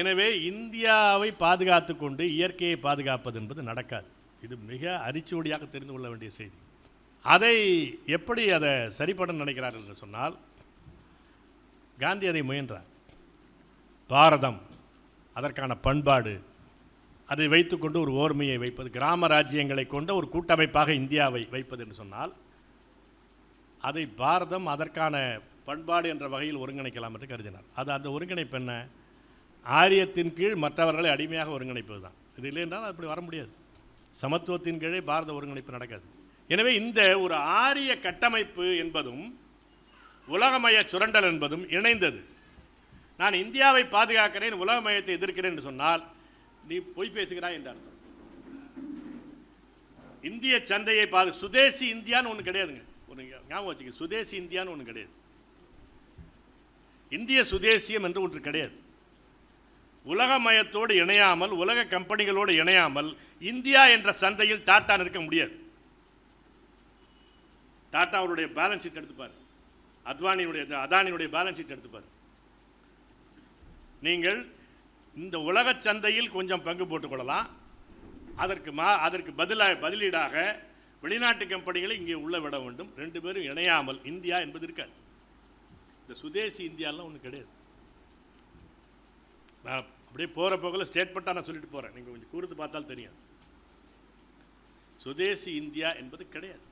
எனவே இந்தியாவை பாதுகாத்து கொண்டு இயற்கையை பாதுகாப்பது என்பது நடக்காது. இது மிக அரிச்சுவடியாக தெரிந்து கொள்ள வேண்டிய செய்தி. அதை எப்படி அதை சரிப்பட நினைக்கிறார் என்று சொன்னால், காந்தி அதை முயன்றார். பாரதம், அதற்கான பண்பாடு, அதை வைத்துக்கொண்டு ஒரு ஓர்மையை வைப்பது, கிராம ராஜ்யங்களை கொண்ட ஒரு கூட்டமைப்பாக இந்தியாவை வைப்பது என்று சொன்னால், அதை பாரதம் அதற்கான பண்பாடு என்ற வகையில் ஒருங்கிணைக்கலாம் என்று கருதினார். அது அந்த ஒருங்கிணைப்பு என்ன? ஆரியத்தின் கீழ் மற்றவர்களை அடிமையாக ஒருங்கிணைப்பது தான். இது இல்லை என்றால் அப்படி வர முடியாது. சமத்துவத்தின் கீழே பாரத ஒருங்கிணைப்பு நடக்காது. எனவே இந்த ஒரு ஆரிய கட்டமைப்பு என்பதும் உலகமய சுரண்டல் என்பதும் இணைந்தது. நான் இந்தியாவை பாதுகாக்கிறேன், உலகமயத்தை எதிர்க்கிறேன் என்று சொன்னால் நீ பொய் பேசுகிறாய் என்ற அர்த்தம். இந்திய சந்தையை சுதேசி இந்தியான்னு ஒன்று கிடையாதுங்க. ஒரு ஞாபகம் வச்சுக்க, சுதேசி இந்தியான்னு ஒன்று கிடையாது. இந்திய சுதேசியம் என்று ஒன்று கிடையாது. உலகமயத்தோடு இணையாமல், உலக கம்பெனிகளோடு இணையாமல் இந்தியா என்ற சந்தையில் டாட்டா நிற்க முடியாது. டாட்டாவுடைய பேலன்ஸ் ஷீட் எடுத்துப்பார், அதானியுடைய பேலன்ஸ் ஷீட் எடுத்துப்பார். நீங்கள் இந்த உலக சந்தையில் கொஞ்சம் பங்கு போட்டுக்கொள்ளலாம். அதற்கு பதிலீடாக வெளிநாட்டு கம்பெனிகளை இங்கே உள்ள விட வேண்டும். ரெண்டு பேரும் இணையாமல் இந்தியா என்பது இருக்காது. இந்த சுதேசி இந்தியாலாம் ஒன்றும் கிடையாது. நான் அப்படியே போகிற போக்கில் ஸ்டேட்மெண்ட்டாக நான் சொல்லிட்டு போகிறேன். நீங்கள் கொஞ்சம் கூர்ந்து பார்த்தால் தெரியும். சுதேசி இந்தியா என்பது கிடையாது.